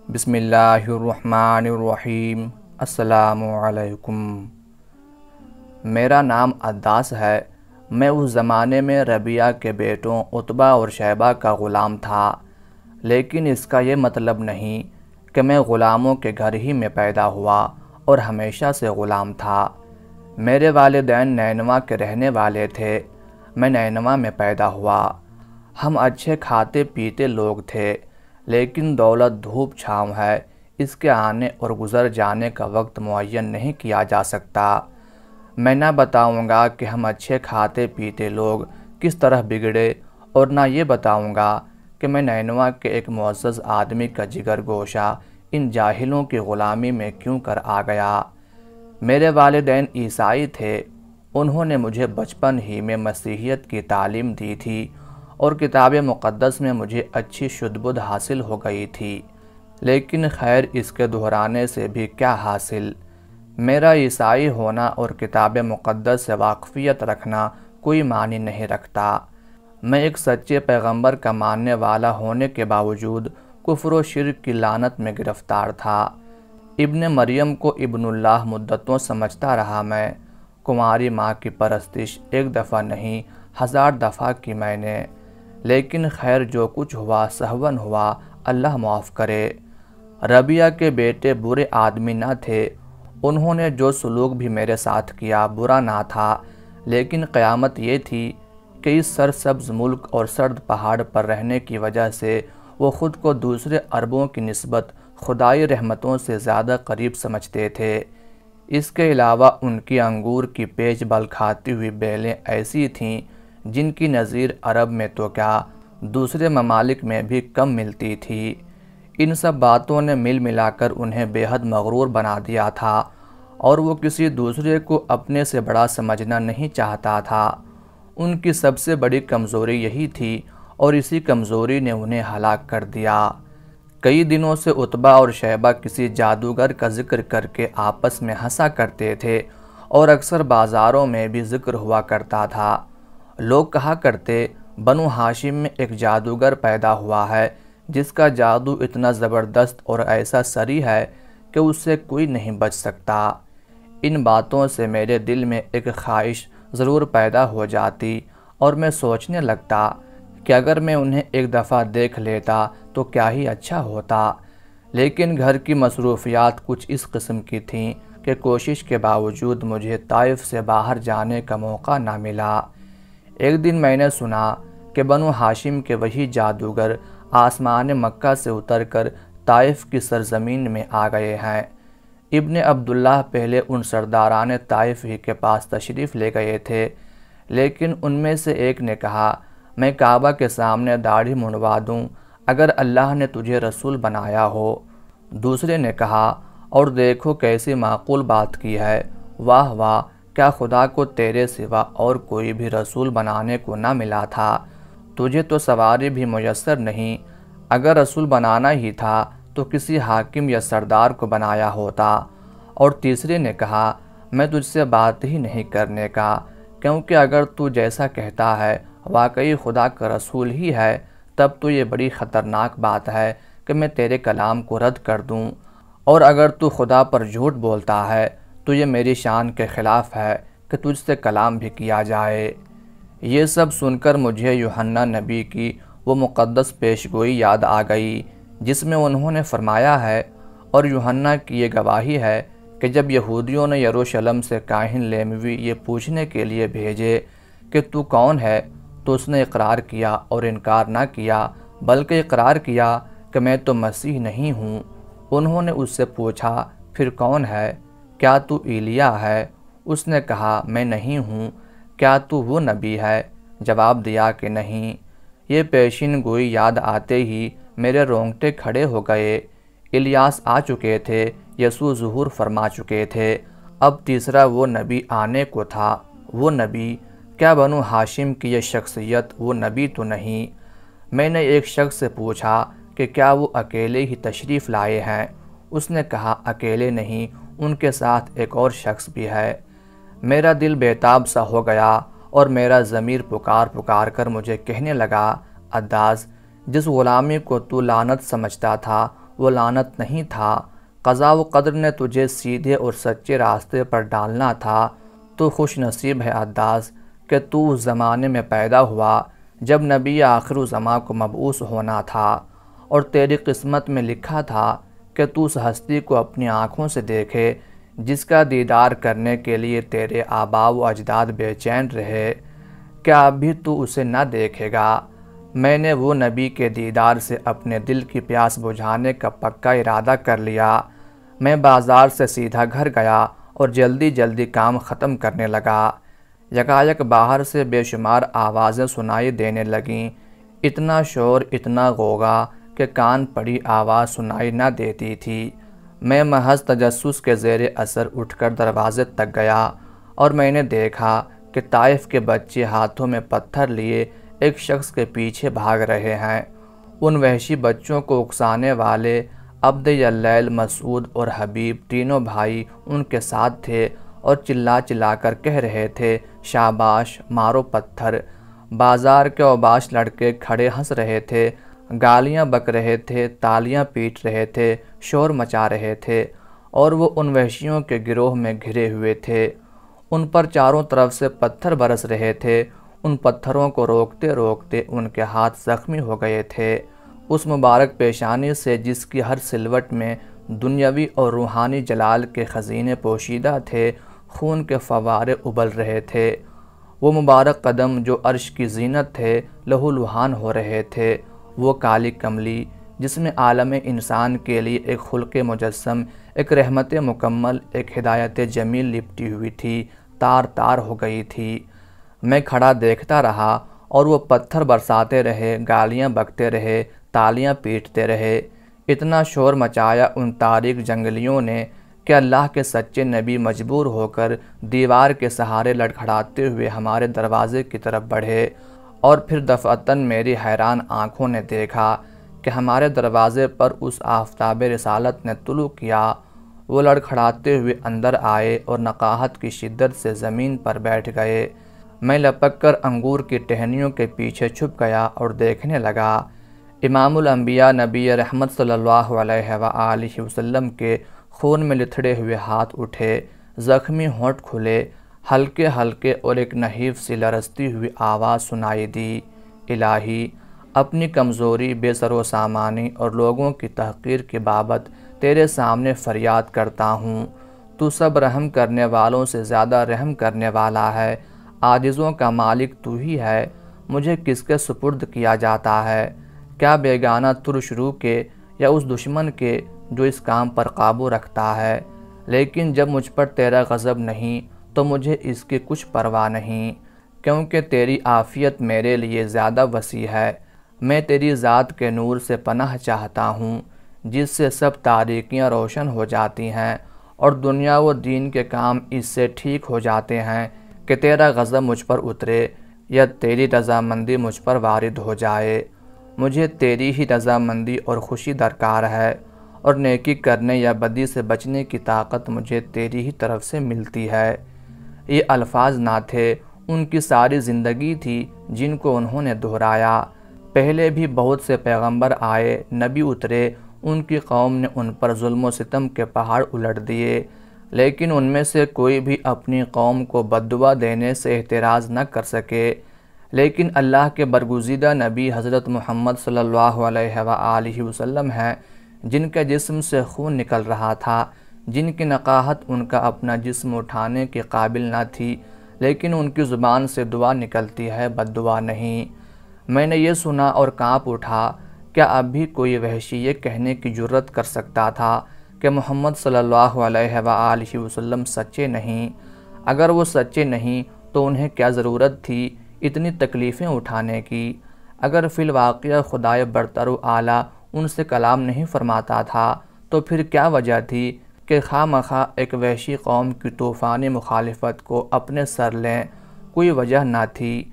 بسم اللہ الرحمن الرحیم۔ السلام علیکم۔ میرا نام عداس ہے۔ میں اس زمانے میں ربیعہ کے بیٹوں عتبہ اور شیبہ کا غلام تھا، لیکن اس کا یہ مطلب نہیں کہ میں غلاموں کے گھر ہی میں پیدا ہوا اور ہمیشہ سے غلام تھا۔ میرے والدین نینوا کے رہنے والے تھے۔ میں نینوا میں پیدا ہوا۔ ہم اچھے کھاتے پیتے لوگ تھے، لیکن دولت دھوپ چھاؤں ہے، اس کے آنے اور گزر جانے کا وقت معین نہیں کیا جا سکتا۔ میں نہ بتاؤں گا کہ ہم اچھے کھاتے پیتے لوگ کس طرح بگڑے، اور نہ یہ بتاؤں گا کہ میں نینوا کے ایک معزز آدمی کا جگر گوشہ ان جاہلوں کی غلامی میں کیوں کر آ گیا۔ میرے والدین عیسائی تھے۔ انہوں نے مجھے بچپن ہی میں مسیحیت کی تعلیم دی تھی اور کتاب مقدس میں مجھے اچھی شدھ بدھ حاصل ہو گئی تھی، لیکن خیر اس کے دہرانے سے بھی کیا حاصل۔ میرا عیسائی ہونا اور کتاب مقدس سے واقفیت رکھنا کوئی معنی نہیں رکھتا۔ میں ایک سچے پیغمبر کا ماننے والا ہونے کے باوجود کفر و شرک کی لعنت میں گرفتار تھا۔ ابن مریم کو ابن اللہ مدتوں سمجھتا رہا میں۔ کماری ماں کی پرستش ایک دفعہ نہیں 1000 دفعہ کی میں نے، لیکن خیر جو کچھ ہوا سہون ہوا، اللہ معاف کرے۔ ربیعہ کے بیٹے برے آدمی نہ تھے۔ انہوں نے جو سلوک بھی میرے ساتھ کیا برا نہ تھا، لیکن قیامت یہ تھی کہ اس سرسبز ملک اور سرد پہاڑ پر رہنے کی وجہ سے وہ خود کو دوسرے عربوں کی نسبت خدائی رحمتوں سے زیادہ قریب سمجھتے تھے۔ اس کے علاوہ ان کی انگور کی پیچ بل کھاتی ہوئی بیلیں ایسی تھیں جن کی نظیر عرب میں تو کیا دوسرے ممالک میں بھی کم ملتی تھی۔ ان سب باتوں نے مل ملا کر انہیں بے حد مغرور بنا دیا تھا، اور وہ کسی دوسرے کو اپنے سے بڑا سمجھنا نہیں چاہتا تھا۔ ان کی سب سے بڑی کمزوری یہی تھی، اور اسی کمزوری نے انہیں ہلاک کر دیا۔ کئی دنوں سے عتبہ اور شیبہ کسی جادوگر کا ذکر کر کے آپس میں ہنسا کرتے تھے، اور اکثر بازاروں میں بھی ذکر ہوا کرتا تھا۔ لوگ کہا کرتے بنو ہاشم میں ایک جادوگر پیدا ہوا ہے جس کا جادو اتنا زبردست اور ایسا سری ہے کہ اس سے کوئی نہیں بچ سکتا۔ ان باتوں سے میرے دل میں ایک خواہش ضرور پیدا ہو جاتی، اور میں سوچنے لگتا کہ اگر میں انہیں ایک دفعہ دیکھ لیتا تو کیا ہی اچھا ہوتا، لیکن گھر کی مصروفیات کچھ اس قسم کی تھیں کہ کوشش کے باوجود مجھے طائف سے باہر جانے کا موقع نہ ملا۔ ایک دن میں نے سنا کہ بنو ہاشم کے وہی جادوگر آسمان مکہ سے اتر کر طائف کی سرزمین میں آ گئے ہیں۔ ابن عبداللہ پہلے ان سرداران طائف ہی کے پاس تشریف لے گئے تھے، لیکن ان میں سے ایک نے کہا میں کعبہ کے سامنے داڑھی منڈوا دوں اگر اللہ نے تجھے رسول بنایا ہو۔ دوسرے نے کہا اور دیکھو کیسی معقول بات کی ہے، واہ واہ، کیا خدا کو تیرے سوا اور کوئی بھی رسول بنانے کو نہ ملا تھا؟ تجھے تو سواری بھی میسر نہیں، اگر رسول بنانا ہی تھا تو کسی حاکم یا سردار کو بنایا ہوتا۔ اور تیسرے نے کہا میں تجھ سے بات ہی نہیں کرنے کا، کیونکہ اگر تو جیسا کہتا ہے واقعی خدا کا رسول ہی ہے، تب تو یہ بڑی خطرناک بات ہے کہ میں تیرے کلام کو رد کر دوں، اور اگر تو خدا پر جھوٹ بولتا ہے تو یہ میری شان کے خلاف ہے کہ تجھ سے کلام بھی کیا جائے۔ یہ سب سن کر مجھے یوحنا نبی کی وہ مقدس پیشگوئی یاد آ گئی جس میں انہوں نے فرمایا ہے، اور یوحنا کی یہ گواہی ہے کہ جب یہودیوں نے یروشلم سے کاہن لیوی یہ پوچھنے کے لیے بھیجے کہ تو کون ہے، تو اس نے اقرار کیا اور انکار نہ کیا، بلکہ اقرار کیا کہ میں تو مسیح نہیں ہوں۔ انہوں نے اس سے پوچھا پھر کون ہے؟ کیا تو ایلیا ہے؟ اس نے کہا میں نہیں ہوں۔ کیا تو وہ نبی ہے؟ جواب دیا کہ نہیں۔ یہ پیشین گوئی یاد آتے ہی میرے رونگٹے کھڑے ہو گئے۔ الیاس آ چکے تھے، یسوع ظہور فرما چکے تھے، اب تیسرا وہ نبی آنے کو تھا۔ وہ نبی، کیا بنو ہاشم کی یہ شخصیت وہ نبی تو نہیں؟ میں نے ایک شخص سے پوچھا کہ کیا وہ اکیلے ہی تشریف لائے ہیں؟ اس نے کہا اکیلے نہیں، ان کے ساتھ ایک اور شخص بھی ہے۔ میرا دل بیتاب سا ہو گیا، اور میرا ضمیر پکار پکار کر مجھے کہنے لگا عداس، جس غلامی کو تو لعنت سمجھتا تھا وہ لعنت نہیں تھا، قضا و قدر نے تجھے سیدھے اور سچے راستے پر ڈالنا تھا۔ تو خوش نصیب ہے عداس کہ تو اس زمانے میں پیدا ہوا جب نبی آخر الزماں کو مبعوث ہونا تھا، اور تیری قسمت میں لکھا تھا کہ تو اس ہستی کو اپنی آنکھوں سے دیکھے جس کا دیدار کرنے کے لیے تیرے آباء و اجداد بے چین رہے۔ کیا اب بھی تو اسے نہ دیکھے گا؟ میں نے وہ نبی کے دیدار سے اپنے دل کی پیاس بجھانے کا پکا ارادہ کر لیا۔ میں بازار سے سیدھا گھر گیا اور جلدی جلدی کام ختم کرنے لگا۔ یکایک باہر سے بے شمار آوازیں سنائی دینے لگیں، اتنا شور، اتنا غوغا کہ کان پڑی آواز سنائی نہ دیتی تھی۔ میں محض تجسس کے زیر اثر اٹھ کر دروازے تک گیا اور میں نے دیکھا کہ طائف کے بچے ہاتھوں میں پتھر لیے ایک شخص کے پیچھے بھاگ رہے ہیں۔ ان وحشی بچوں کو اکسانے والے عبد اللیل، مسعود اور حبیب تینوں بھائی ان کے ساتھ تھے اور چلا چلا کر کہہ رہے تھے، شاباش، مارو پتھر۔ بازار کے اوباش لڑکے کھڑے ہنس رہے تھے، گالیاں بک رہے تھے، تالیاں پیٹ رہے تھے، شور مچا رہے تھے، اور وہ ان وحشیوں کے گروہ میں گھرے ہوئے تھے۔ ان پر چاروں طرف سے پتھر برس رہے تھے۔ ان پتھروں کو روکتے روکتے ان کے ہاتھ زخمی ہو گئے تھے۔ اس مبارک پیشانی سے جس کی ہر سلوٹ میں دنیاوی اور روحانی جلال کے خزینے پوشیدہ تھے، خون کے فوارے ابل رہے تھے۔ وہ مبارک قدم جو عرش کی زینت تھے، لہو لہان ہو رہے تھے۔ وہ کالی کملی جس میں عالم انسان کے لیے ایک خلق مجسم، ایک رحمت مکمل، ایک ہدایت جمیل لپٹی ہوئی تھی، تار تار ہو گئی تھی۔ میں کھڑا دیکھتا رہا اور وہ پتھر برساتے رہے، گالیاں بکتے رہے، تالیاں پیٹتے رہے۔ اتنا شور مچایا ان تاریک جنگلیوں نے کہ اللہ کے سچے نبی مجبور ہو کر دیوار کے سہارے لڑکھڑاتے ہوئے ہمارے دروازے کی طرف بڑھے، اور پھر دفعتاً میری حیران آنکھوں نے دیکھا کہ ہمارے دروازے پر اس آفتاب رسالت نے طلوع کیا۔ وہ لڑکھڑاتے ہوئے اندر آئے اور نقاہت کی شدت سے زمین پر بیٹھ گئے۔ میں لپک کر انگور کی ٹہنیوں کے پیچھے چھپ گیا اور دیکھنے لگا۔ امام الانبیاء نبی رحمت صلی اللہ علیہ وآلہ وسلم کے خون میں لتھڑے ہوئے ہاتھ اٹھے، زخمی ہونٹ کھلے، ہلکے ہلکے اور ایک نحیف سی لرزتی ہوئی آواز سنائی دی، الہی، اپنی کمزوری، بے سر و سامانی اور لوگوں کی تحقیر کی بابت تیرے سامنے فریاد کرتا ہوں۔ تو سب رحم کرنے والوں سے زیادہ رحم کرنے والا ہے، عاجزوں کا مالک تو ہی ہے، مجھے کس کے سپرد کیا جاتا ہے؟ کیا بیگانہ ترش روح کے یا اس دشمن کے جو اس کام پر قابو رکھتا ہے؟ لیکن جب مجھ پر تیرا غضب نہیں تو مجھے اس کی کچھ پرواہ نہیں، کیونکہ تیری عافیت میرے لیے زیادہ وسیع ہے۔ میں تیری ذات کے نور سے پناہ چاہتا ہوں جس سے سب تاریکیاں روشن ہو جاتی ہیں اور دنیا و دین کے کام اس سے ٹھیک ہو جاتے ہیں کہ تیرا غضب مجھ پر اترے یا تیری رضامندی مجھ پر وارد ہو جائے۔ مجھے تیری ہی رضامندی اور خوشی درکار ہے، اور نیکی کرنے یا بدی سے بچنے کی طاقت مجھے تیری ہی طرف سے ملتی ہے۔ یہ الفاظ نہ تھے، ان کی ساری زندگی تھی جن کو انہوں نے دہرایا۔ پہلے بھی بہت سے پیغمبر آئے، نبی اترے، ان کی قوم نے ان پر ظلم و ستم کے پہاڑ الٹ دیے، لیکن ان میں سے کوئی بھی اپنی قوم کو بددعا دینے سے احتراز نہ کر سکے۔ لیکن اللہ کے برگزیدہ نبی حضرت محمد صلی اللہ علیہ وآلہ وسلم ہیں، جن کے جسم سے خون نکل رہا تھا، جن کی نقاہت ان کا اپنا جسم اٹھانے کے قابل نہ تھی، لیکن ان کی زبان سے دعا نکلتی ہے، بددعا نہیں۔ میں نے یہ سنا اور کانپ اٹھا، کیا اب بھی کوئی وحشی یہ کہنے کی جرت کر سکتا تھا کہ محمد صلی اللہ علیہ وآلہ وسلم سچے نہیں؟ اگر وہ سچے نہیں تو انہیں کیا ضرورت تھی اتنی تکلیفیں اٹھانے کی؟ اگر فی الواقعہ خدائے برتر و اعلیٰ ان سے کلام نہیں فرماتا تھا تو پھر کیا وجہ تھی کہ خواہ مخواہ ایک وحشی قوم کی طوفانی مخالفت کو اپنے سر لیں؟ کوئی وجہ نہ تھی۔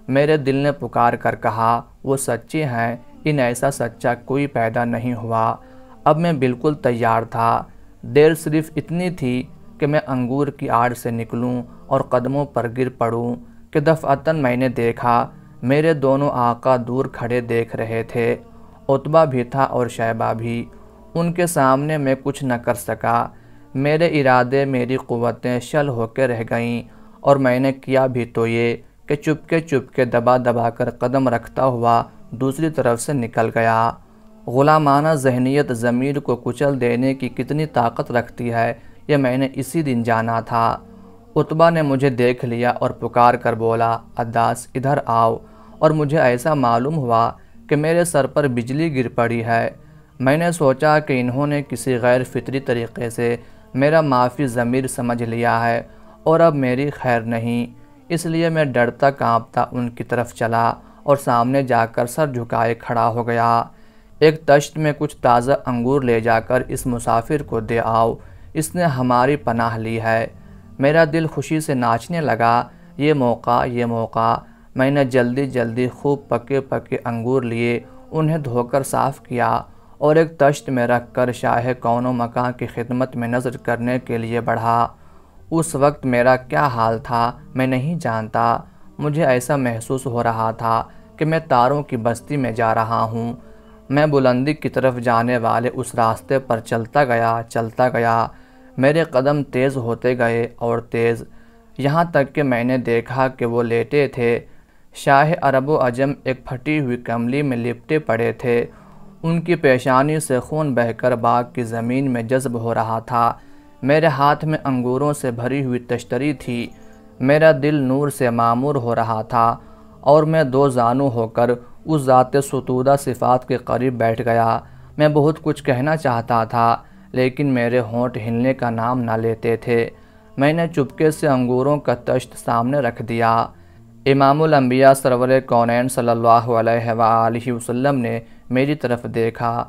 میرے دل نے پکار کر کہا، وہ سچے ہیں، ان ایسا سچا کوئی پیدا نہیں ہوا۔ اب میں بالکل تیار تھا، دیر صرف اتنی تھی کہ میں انگور کی آڑ سے نکلوں اور قدموں پر گر پڑوں کہ دفعتاً میں نے دیکھا میرے دونوں آقا دور کھڑے دیکھ رہے تھے۔ عتبہ بھی تھا اور شیبہ بھی۔ ان کے سامنے میں کچھ نہ کر سکا۔ میرے ارادے، میری قوتیں شل ہو کے رہ گئیں، اور میں نے کیا بھی تو یہ کہ چپکے دبا دبا کر قدم رکھتا ہوا دوسری طرف سے نکل گیا۔ غلامانہ ذہنیت ضمیر کو کچل دینے کی کتنی طاقت رکھتی ہے، یہ میں نے اسی دن جانا تھا۔ عتبہ نے مجھے دیکھ لیا اور پکار کر بولا، عداس ادھر آؤ، اور مجھے ایسا معلوم ہوا کہ میرے سر پر بجلی گر پڑی ہے۔ میں نے سوچا کہ انہوں نے کسی غیر فطری طریقے سے میرا معافی ضمیر سمجھ لیا ہے اور اب میری خیر نہیں، اس لیے میں ڈرتا کانپتا ان کی طرف چلا اور سامنے جا کر سر جھکائے کھڑا ہو گیا۔ ایک تشت میں کچھ تازہ انگور لے جا کر اس مسافر کو دے آؤ، اس نے ہماری پناہ لی ہے۔ میرا دل خوشی سے ناچنے لگا۔ یہ موقع۔ میں نے جلدی خوب پکے انگور لیے، انہیں دھو کر صاف کیا اور ایک تشت میں رکھ کر شاہ کون و مکان کی خدمت میں نظر کرنے کے لیے بڑھا۔ اس وقت میرا کیا حال تھا میں نہیں جانتا۔ مجھے ایسا محسوس ہو رہا تھا کہ میں تاروں کی بستی میں جا رہا ہوں۔ میں بلندی کی طرف جانے والے اس راستے پر چلتا گیا۔ میرے قدم تیز ہوتے گئے اور تیز، یہاں تک کہ میں نے دیکھا کہ وہ لیٹے تھے۔ شاہ عرب و عجم ایک پھٹی ہوئی کملی میں لپٹے پڑے تھے۔ ان کی پیشانی سے خون بہہ کر باغ کی زمین میں جذب ہو رہا تھا۔ میرے ہاتھ میں انگوروں سے بھری ہوئی تشتری تھی۔ میرا دل نور سے معمور ہو رہا تھا اور میں دو زانو ہو کر اس ذات ستودہ صفات کے قریب بیٹھ گیا۔ میں بہت کچھ کہنا چاہتا تھا لیکن میرے ہونٹ ہلنے کا نام نہ لیتے تھے۔ میں نے چپکے سے انگوروں کا تشت سامنے رکھ دیا۔ امام الانبیاء سرور کونین صلی اللہ علیہ وآلہ وسلم نے میری طرف دیکھا۔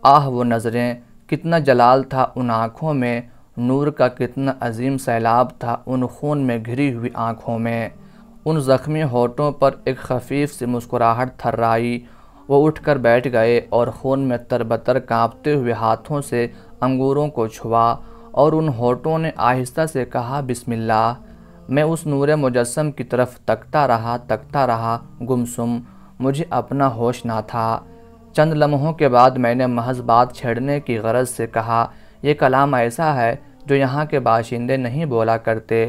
آہ وہ نظریں، کتنا جلال تھا ان آنکھوں میں، نور کا کتنا عظیم سیلاب تھا ان خون میں گھری ہوئی آنکھوں میں۔ ان زخمی ہونٹوں پر ایک خفیف سی مسکراہٹ تھرائی۔ وہ اٹھ کر بیٹھ گئے اور خون میں تربتر کانپتے ہوئے ہاتھوں سے انگوروں کو چھوا اور ان ہونٹوں نے آہستہ سے کہا، بسم اللہ۔ میں اس نور مجسم کی طرف تکتا رہا گمسم، مجھے اپنا ہوش نہ تھا۔ چند لمحوں کے بعد میں نے محض بات چھیڑنے کی غرض سے کہا، یہ کلام ایسا ہے جو یہاں کے باشندے نہیں بولا کرتے۔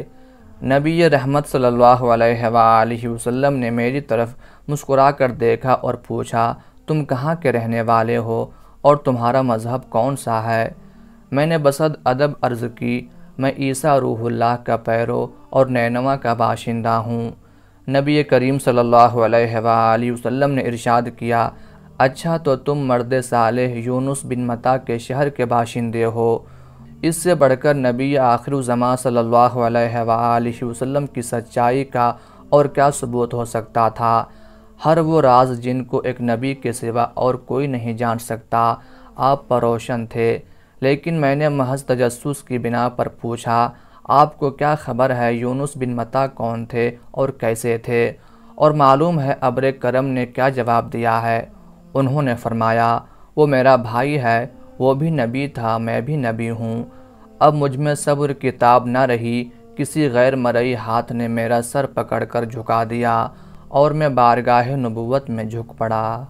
نبی رحمت صلی اللہ علیہ وآلہ وسلم نے میری طرف مسکرا کر دیکھا اور پوچھا، تم کہاں کے رہنے والے ہو اور تمہارا مذہب کون سا ہے؟ میں نے بصد ادب عرض کی، میں عیسیٰ روح اللہ کا پیرو اور نینوا کا باشندہ ہوں۔ نبی کریم صلی اللہ علیہ وآلہ وسلم نے ارشاد کیا، اچھا تو تم مرد صالح یونس بن متی کے شہر کے باشندے ہو۔ اس سے بڑھ کر نبی آخر الزماں صلی اللہ علیہ وآلہ وسلم کی سچائی کا اور کیا ثبوت ہو سکتا تھا؟ ہر وہ راز جن کو ایک نبی کے سوا اور کوئی نہیں جان سکتا آپ پر روشن تھے، لیکن میں نے محض تجسس کی بنا پر پوچھا، آپ کو کیا خبر ہے یونس بن متی کون تھے اور کیسے تھے؟ اور معلوم ہے ابر کرم نے کیا جواب دیا ہے؟ انہوں نے فرمایا، وہ میرا بھائی ہے، وہ بھی نبی تھا، میں بھی نبی ہوں۔ اب مجھ میں صبر کی تاب نہ رہی، کسی غیر مرئی ہاتھ نے میرا سر پکڑ کر جھکا دیا اور میں بارگاہ نبوت میں جھک پڑا۔